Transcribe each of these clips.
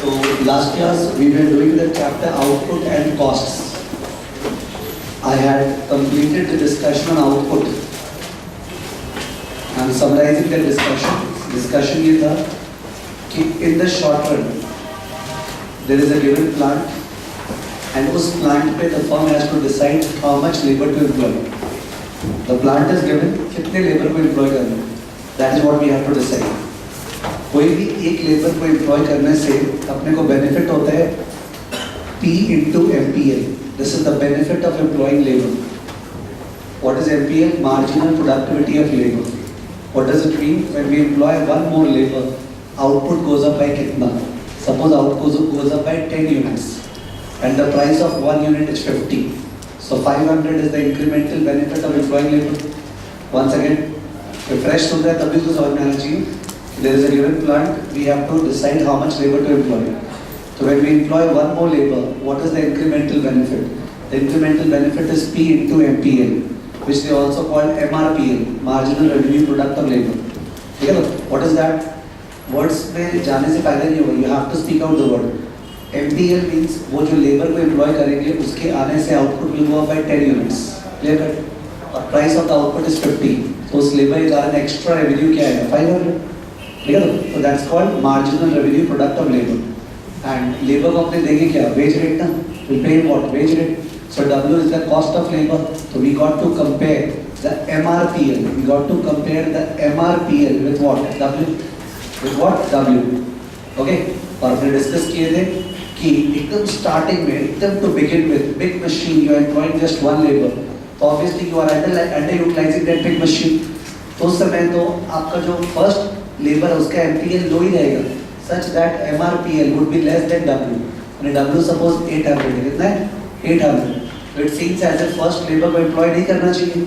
So last class we were doing the chapter output and costs. I had completed the discussion on output. I am summarizing the discussion. Discussion ये था कि in the short run there is a given plant and उस plant पे the firm has to decide how much labor to employ. The plant is given, कितने labor को employ करना है. That is what we have to decide. कोई भी एक labour को एम्प्लॉय करने से अपने को बेनिफिट होता है P into MPL. This is the benefit of employing labor. What is MPL? Marginal productivity of labor. What does it mean? When we employ one more labor, output goes up by कितना? Suppose output goes up by 10 units and the price of one unit is 50. So 500 is the incremental benefit of employing labor. Once again, refresh सुन रहे हैं तभी तो समझ में आना चाहिए. There is a given plant, we have to decide how much labor to employ. So when we employ one more labor, what is the incremental benefit? The incremental benefit is P into MPL, which they also call MRPL, Marginal Revenue Product of Labor. ठीक है? What is that? Words में जाने से पहले नहीं होगा. You have to speak out the word. MPL means वो जो labor को employ करेंगे उसके आने से output will go up by 10 units. Clear cut? और price of the output is 50. तो उस labor के कारण extra revenue क्या आएगा? 500. ठीक है? तो that's called marginal revenue product of labor. And labor को अपने देंगे क्या? Wage rate ना? We pay what? Wage rate. So W is the cost of labor. So we got to compare the MRPL. We got to compare the MRPL with what? W. With what? W. Okay? और फिर discuss किए थे कि एकदम starting में एकदम to begin with big machine you are employing just one labor. तो obviously you are underutilizing that big machine. तो उस समय तो आपका जो first labor उसका MPL लो ही रहेगा such that MRPL would be less than W. And W suppose 800 है कितना है 800. So it seems as if first labor को employ नहीं करना चाहिए.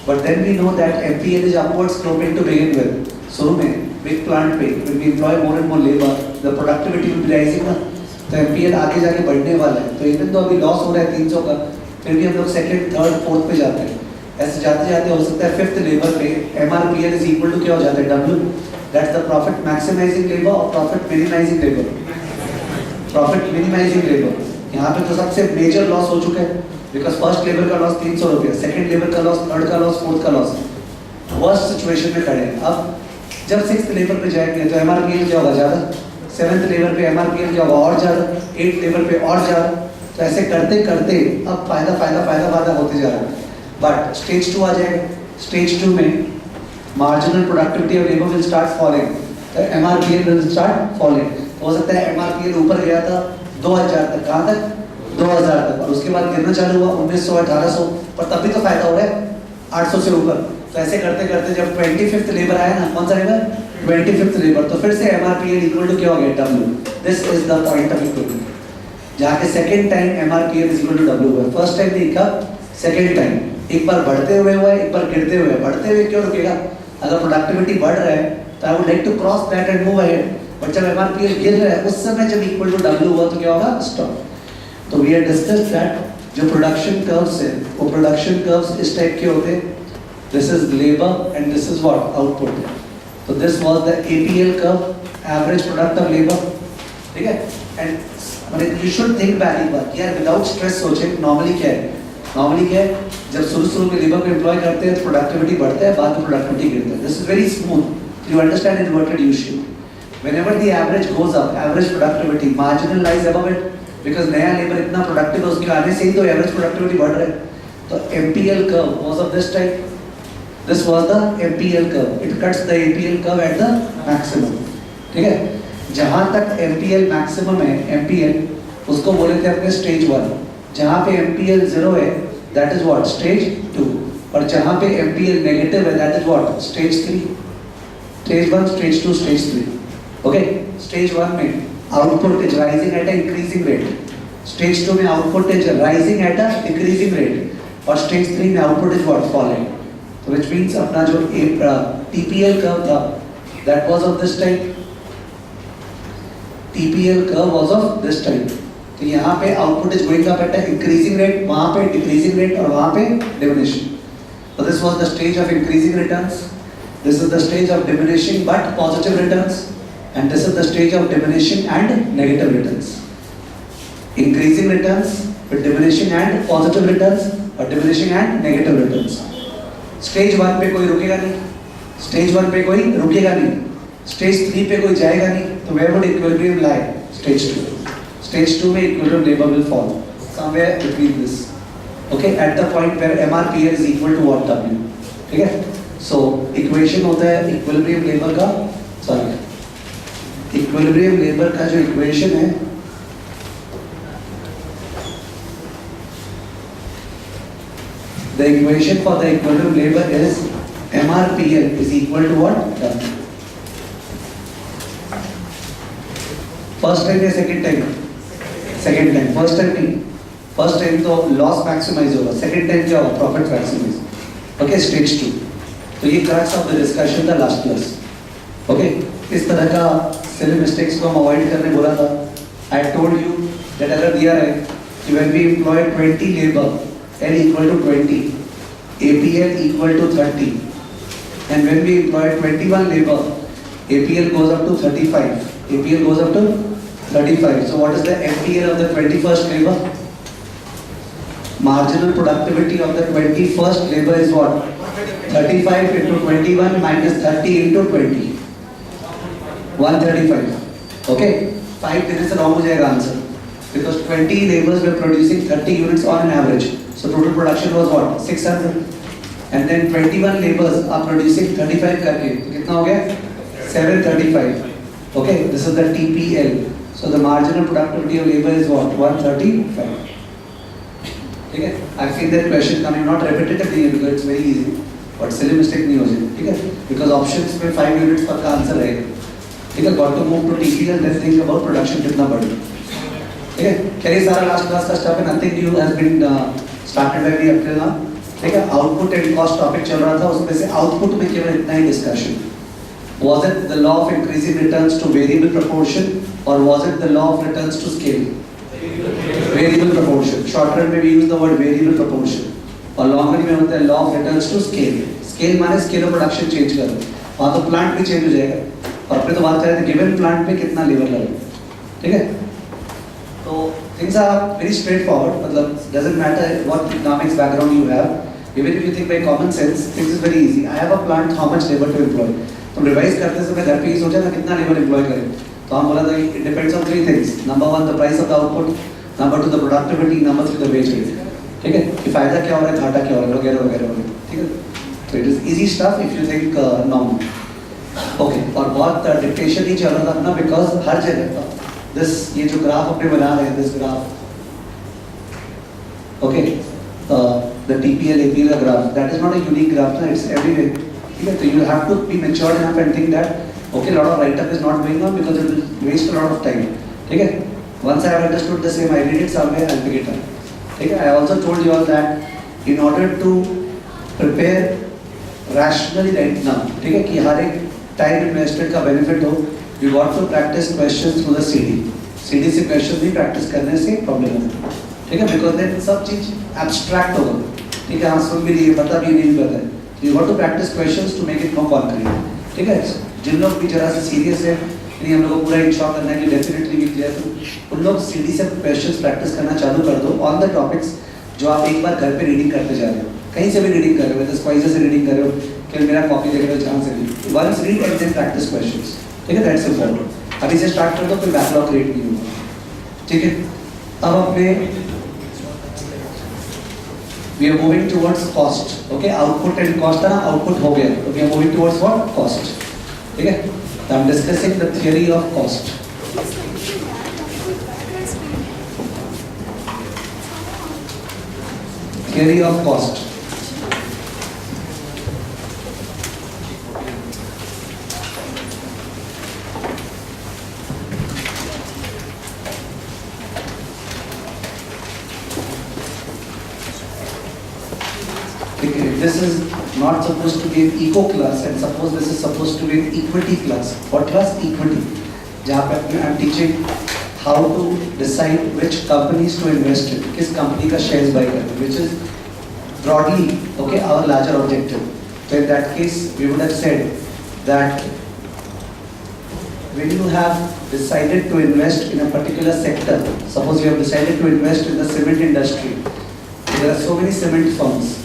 But then we know that MPL is upward sloping to begin with. शुरू में big plant पे when we employ more and more labor the productivity will be rising ना. तो MPL आगे जाके बढ़ने वाला है. तो even though अभी loss हो रहा है 300 का फिर भी हम लोग second, third, fourth पे जाते हैं. ऐसे जाते जाते हो सकता है fifth labor पे MRPL is equal to क्या हो जाता है W. That's the profit maximizing labor or profit minimizing labor. Profit minimizing labor. यहाँ पे तो सबसे major loss हो चुका है. Because first labor का loss 300 रुपया, second labor का loss, third का loss, fourth का loss. Worst situation में खड़े हैं. अब जब sixth labor पे जाएंगे तो MRPL क्या होगा ज़्यादा? Seventh labor पे MRPL क्या होगा और ज़्यादा? Eighth labor पे और ज़्यादा. तो ऐसे करते करते अब फायदा होते जा रहा है. But stage 2 आ जाएगा. Stage 2 में marginal productivity of labor will start falling. The MRPL will start falling. हो सकता है MRPL ऊपर गया था 2000 तक. कहाँ तक? 2000 तक. और उसके बाद गिरना चालू हुआ 1900, 1800. पर तब भी तो फायदा हो रहा है 800 से ऊपर. तो ऐसे करते करते जब 25th लेबर आया ना कौन सा लेबर? 25th labour. तो फिर से MRPL इक्वल टू क्या हो गया? W. This is the point of equilibrium. जहाँ के second time MRPL is equal to W हुआ. First time नहीं कब? Second time. एक बार बढ़ते हुए हुआ एक बार गिरते हुए. बढ़ते हुए क्यों रुकेगा? अगर प्रोडक्टिविटी बढ़ रहा है तो I would like to cross that and move ahead. But जब MRPL गिर रहा है उस समय जब इक्वल टू W हुआ तो क्या होगा? स्टॉप. तो वी हैव डिस्कस्ड दैट जो प्रोडक्शन कर्व्स है वो प्रोडक्शन कर्व्स इस टाइप के होते हैं. This is labour and this is what? Output. तो this was the APL curve, average product of labour. ठीक है? एंड मतलब यू शुड थिंक बैक एक बार यार विदाउट स्ट्रेस सोचे नॉर्मली क्या है. नॉर्मली क्या है जब शुरू में लेबर को एम्प्लॉय करते हैं तो प्रोडक्टिविटी बढ़ता है बाद में प्रोडक्टिविटी गिरता है. This is very smooth. You understand inverted U shape. Whenever the average goes up average productivity marginal lies above it because नया लेबर इतना प्रोडक्टिव है उसके आने से ही तो एवरेज प्रोडक्टिविटी बढ़ रहा है. तो MPL curve was of this type. This was the MPL curve. It cuts the APL curve at the maximum. ठीक है? जहां तक MPL मैक्सिमम है MPL उसको बोले थे अपने स्टेज 1. जहाँ पे MPL 0 है that is what? Stage 2. और जहाँ पे MPL negative है that is what? Stage 3. Stage 1, Stage 2, Stage 3. Okay? Stage 1 में output is rising at a increasing rate. Stage 2 में output is rising at a decreasing rate. और Stage 3 में output is what? Falling. So which means अपना जो TPL curve था that was of this type. TPL curve was of this type. तो यहाँ पे output is going up at increasing rate, वहाँ पे डिक्रीजिंग रेट और वहाँ पे diminishing. So this was the stage of increasing returns. This is the stage of diminishing but positive returns. and this is the stage of diminishing and negative returns. Increasing returns with diminishing and positive returns और diminishing and negative returns. Stage 1 पे कोई रुकेगा नहीं, Stage 1 पे कोई रुकेगा नहीं, Stage 3 पे कोई जाएगा नहीं, तो where would equilibrium lie? Stage 2. Stage 2 में equilibrium labor will fall somewhere between this. Okay, at the point where MRPL is equal to what W. ठीक है? So equation होता है equilibrium labor का, sorry, equilibrium labor का जो equation है, the equation for the equilibrium labor is MRPL is equal to what? W. First time या second time? Second time. First time नहीं. First time तो loss maximize होगा. Second time क्या होगा? Profit maximize. Okay, stage 2. तो ये crux of the discussion था last class. Okay, इस तरह का silly mistakes को हम avoid करने बोला था. I told you that अगर दिया है कि when we employ 20 labor, L equal to 20, APL equal to 30, and when we employ 21 labor, APL goes up to 35. APL goes up to 35. So what is the MPL of the 21st labor? Marginal productivity of the 21st labor is what? 35 into 21 minus 30 into 20. 135. Okay? 5 digits से wrong हो जाएगा answer. Because 20 laborers were producing 30 units on an average. So total production was what? 600. And then 21 laborers are producing 35 करके. तो कितना हो गया? 735. Okay? This is the TPL. So the marginal productivity of labor is what? 135. ठीक है? I've seen that question coming, not repetitively because it's very easy, but silly mistake नहीं हो जाए, ठीक है? Because options में 5 units पर का आंसर रहेगा, ठीक है? Got to move to TPL, let's think about production कितना बढ़े, ठीक है? क्या ये सारा last class का stuff है? Nothing new has been started by me up till now, ठीक है? Output and cost topic चल रहा था, उसमें से output में केवल इतना ही discussion. Was it the law of increasing returns to variable proportion or was it the law of returns to scale? Variable proportion. Short run में we use the word variable proportion. और long run में होता है law of returns to scale. Scale माने scale of production change करो. वहाँ तो plant भी change हो जाएगा. और फिर तो बात करें तो given plant पे कितना labor लगे. ठीक है? तो things are very straightforward. मतलब doesn't matter what economics background you have. Even if you think by common sense, things is very easy. I have a plant, how much labor to employ? तो revise करते समय घर पे ही सोचा ना कितना labour employ करें, तो हम बोला था it depends on 3 things. Number 1 the price of the output, number 2 the productivity, number 3 the wage rate. ठीक है? कि फायदा क्या हो रहा है, घाटा क्या हो रहा है, वगैरह वगैरह वगैरह. ठीक है? तो it is easy stuff if you think normal. Okay, और बहुत डिक्टेशन ही चल रहा था अपना, बिकॉज हर जगह दिस ये जो ग्राफ अपने बना रहे हैं, this graph, okay, the TPL APL graph, that is not a unique graph, it's everywhere. So you have to be matured enough and think that okay, lot of write-up is not going on because it will waste a lot of time. Okay? Once I have understood the same, I read it somewhere, I'll pick it up. Okay? I also told you all that in order to prepare rationally right now, okay, कि हर एक time invested का benefit हो, you got to practice questions through the CD. CD से questions भी practice करने से problem होता है. ठीक है? Because then सब चीज abstract होगा. ठीक है? हाँ सुन भी लिए, पता भी नहीं पता है. You got to practice questions to make it more concrete. ठीक है? जिन लोग भी जरा से सीरियस है, यानी हम लोग को पूरा इंश्योर करना है कि डेफिनेटली भी क्लियर, तो उन लोग सीडी से क्वेश्चंस प्रैक्टिस करना चालू कर दो ऑन द टॉपिक्स जो आप एक बार घर पे रीडिंग करते जा रहे हो. कहीं से भी रीडिंग कर रहे हो, स्क्वाइजर से रीडिंग कर रहे हो, कि मेरा कॉपी देख रहे हो, जहाँ से भी once read and then practice questions. ठीक है? That's important. अभी से स्टार्ट कर दो, फिर बैकलॉग क्रिएट नहीं होगा. ठीक है? अब अपने we are moving towards cost. Okay, output and cost ना, output हो गया, तो we are moving towards what? Cost. ठीक है? So I'm discussing the theory of cost. Theory of cost. This is not supposed to be an eco class, and suppose this is supposed to be an equity class. What class? Equity. जहाँ पे I am teaching how to decide which companies to invest in, किस company का shares buy करना, which is broadly okay our larger objective. So in that case, we would have said that when you have decided to invest in a particular sector, suppose you have decided to invest in the cement industry, there are so many cement firms,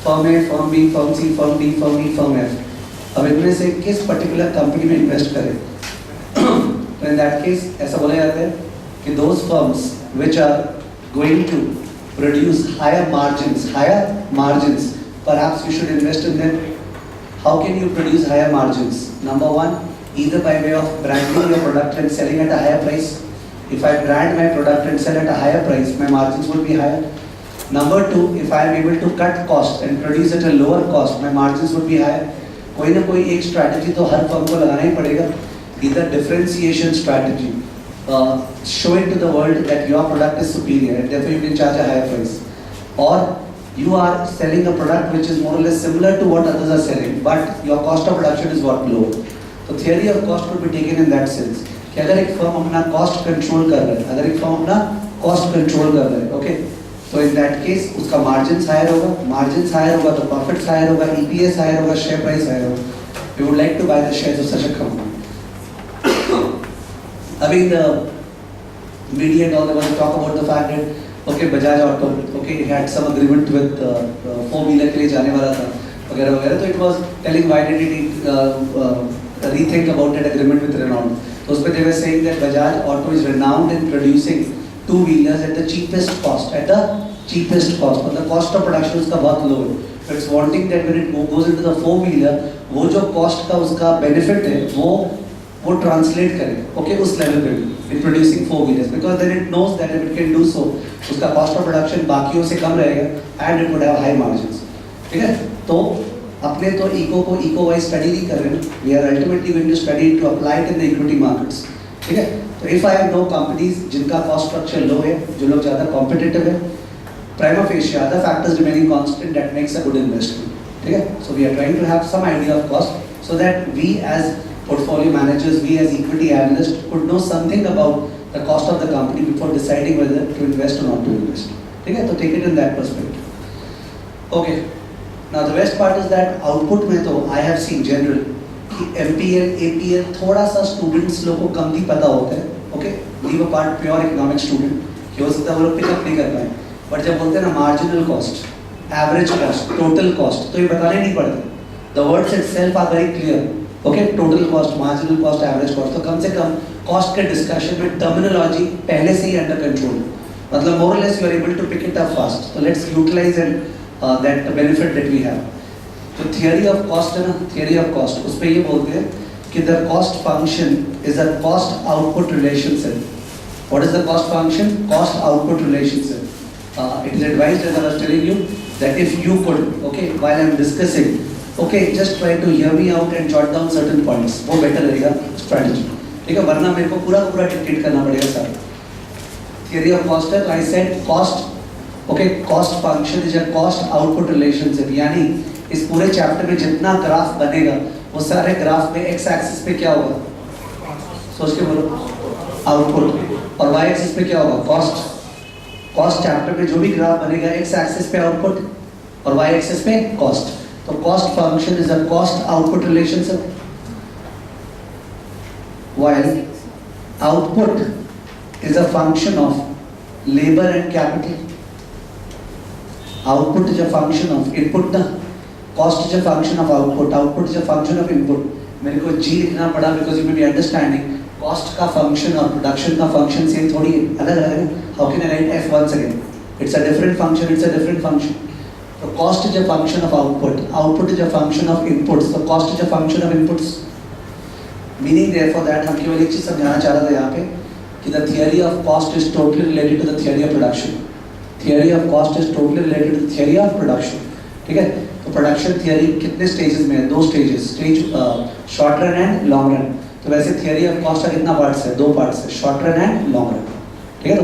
firm A, firm B, firm C, firm D, firm E, firm F. अब इनमें से किस particular company में invest करें? तो in that case ऐसा बोला जाता है कि those firms which are going to produce higher margins, perhaps you should invest in them. How can you produce higher margins? Number one, either by way of branding your product and selling at a higher price. If I brand my product and sell at a higher price, my margins will be higher. Number two, if I am able to cut costs and produce at a lower cost, my margins would be higher. कोई ना कोई एक strategy तो हर firm को लगाना ही पड़ेगा. Either differentiation strategy, showing to the world that your product is superior and therefore you can charge a higher price, or you are selling a product which is more or less similar to what others are selling, but your cost of production is what low. So theory of cost could be taken in that sense. कि अगर एक firm अपना cost control कर रहा है, अगर एक firm अपना cost control कर रहा है, okay, तो in that case उसका margins higher होगा तो profits higher होगा, EPS higher होगा, share price higher होगा. We would like to buy the shares of such a company. अभी the media and all they want to talk about the fact that okay Bajaj Auto okay had some agreement with 4-wheeler के लिए जाने वाला था वगैरह वगैरह, तो it was telling why did it rethink about that agreement with Renault. तो उसमें they were saying that Bajaj Auto is renowned in producing 2-wheelers at the cheapest cost, but the cost of production उसका बहुत low है. So it's wanting that when it goes into the 4-wheeler, वो जो cost का उसका benefit है वो translate करे, okay, उस level पे in producing 4-wheelers, because then it knows that if it can do so, उसका cost of production बाकियों से कम रहेगा and it would have high margins. ठीक है? तो अपने तो eco wise study नहीं कर रहे हैं, we are ultimately going to study to apply it in the equity markets. ठीक है? तो if I have no companies जिनका cost structure low है, जो लोग ज़्यादा competitive है, prima facie other factors remaining constant, that makes a good investment. ठीक है? So we are trying to have some idea of cost so that we as portfolio managers, we as equity analysts could know something about the cost of the company before deciding whether to invest or not to invest. ठीक है? तो take it in that perspective. Okay. Now the best part is that output में तो I have seen general कि MPL, APL थोड़ा सा students लोगों को कम ही पता होता है. Okay? Leave apart pure economic student, कि हो सकता है वो लोग pick up नहीं कर पाए. But जब बोलते हैं ना marginal cost, average cost, total cost, तो ये बताने नहीं पड़ता. The words itself are very clear. Okay, total cost, marginal cost, average cost. तो कम से कम cost के discussion में terminology पहले से ही under control. मतलब more or less you are able to pick it up fast. So let's utilize that benefit that we have. तो theory of cost है ना, theory of cost. उस पे ये बोलते हैं कि the cost function is a cost output relationship. What is the cost function? Cost output relationship. It is advised, as I was telling you, that if you could, okay, while I am discussing, okay, just try to hear me out and jot down certain points. वो better रहेगा strategy. ठीक है? वरना मेरे को पूरा dictate करना पड़ेगा सर. Theory of cost है, तो I said cost, okay, cost function is a cost output relationship. यानी इस पूरे chapter में जितना ग्राफ बनेगा, वो सारे ग्राफ में x axis पे क्या होगा? सोच के बोलो. Output. और y axis पे क्या होगा? Cost. Cost chapter में जो भी ग्राफ बनेगा, x axis पे output और y axis पे cost. So cost function is a cost output relationship, while output is a function of labor and capital. Output is a function of input ना, cost is a function of output is a function of input. मेरे को G लिखना पड़ा because you may be understanding cost का function और production का function same थोड़ी है, अलग है. How can I write F once again? It's a different function. So cost is a function of output is a function of inputs, so cost is a function of inputs. Meaning therefore that हम केवल एक चीज समझाना चाह रहे थे यहाँ पे कि the theory of cost is totally related to the theory of production. Theory of cost is totally related to the theory of production. ठीक है? तो production theory कितने stages में है? 2 stages, stage short run and long run. तो वैसे theory of cost का कितना parts है? 2 parts है, short run and long run. ठीक है?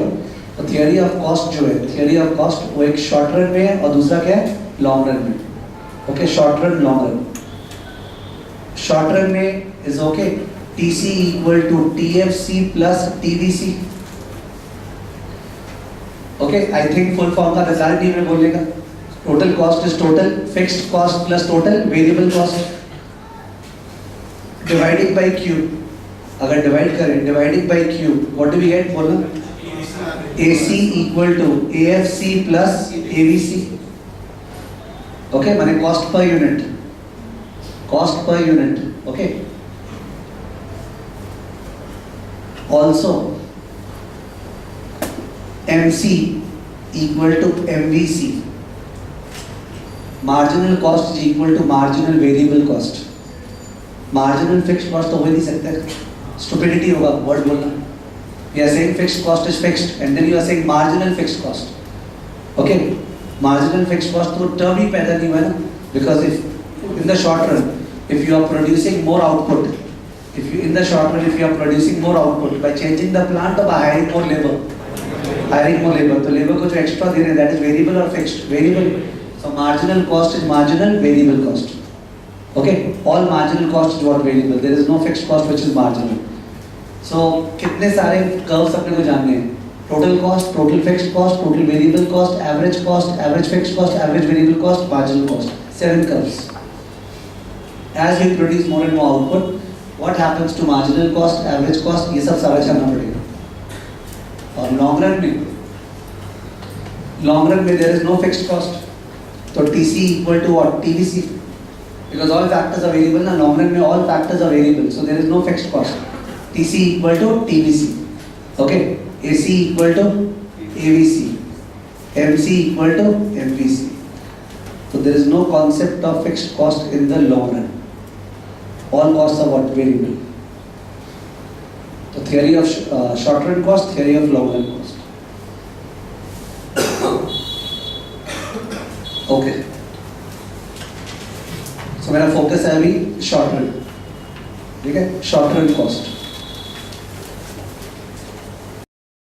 तो थियरी ऑफ कॉस्ट जो है, थियरी ऑफ कॉस्ट वो एक शॉर्ट रन में है और दूसरा क्या है? लॉन्ग रन में. Okay, short run, long run. Short run में is okay TC equal to TFC plus TVC. Okay, I think full form का दरकार नहीं मैं बोलने का. Total cost is total fixed cost plus total variable cost divided by Q. अगर divide करें, dividing by Q, what do we get? बोलना, AC equal to AFC plus AVC. Okay, माने cost per unit, cost per unit. Okay, also MC equal to MVC. Marginal cost is equal to marginal variable cost. Marginal fixed cost तो हो ही नहीं सकता, stupidity होगा word बोलना. You are saying fixed cost is fixed and then you are saying marginal fixed cost. Okay, marginal fixed cost तो term ही पैदा नहीं हुआ ना, because if in the short run if you are producing more output, if you in the short run if you are producing more output by changing the plant or by hiring more labor, hiring more labor, तो labor को जो extra दे रहे हैं that is variable or fixed? Variable. So marginal cost is marginal variable cost. Okay, all marginal cost is what? Variable. There is no fixed cost which is marginal. So कितने सारे curves अपने को जानने हैं? Total cost, total fixed cost, total variable cost, average fixed cost, average variable cost, marginal cost. 7 curves. As we produce more and more output, what happens to marginal cost, average cost? ये सब सारा जानना पड़ेगा. और long run में there is no fixed cost, तो TC equal to what? TVC, because all factors are variable ना. Long run में all factors are variable, so there is no fixed cost. TC equal to TVC. Okay, AC equal to AVC, MC equal to MVC. so there is no concept of fixed cost in the long run. All costs are what? Variable. The theory of short run cost, theory of long run cost. Okay. So मेरा focus है अभी short run, ठीक है? Short run cost.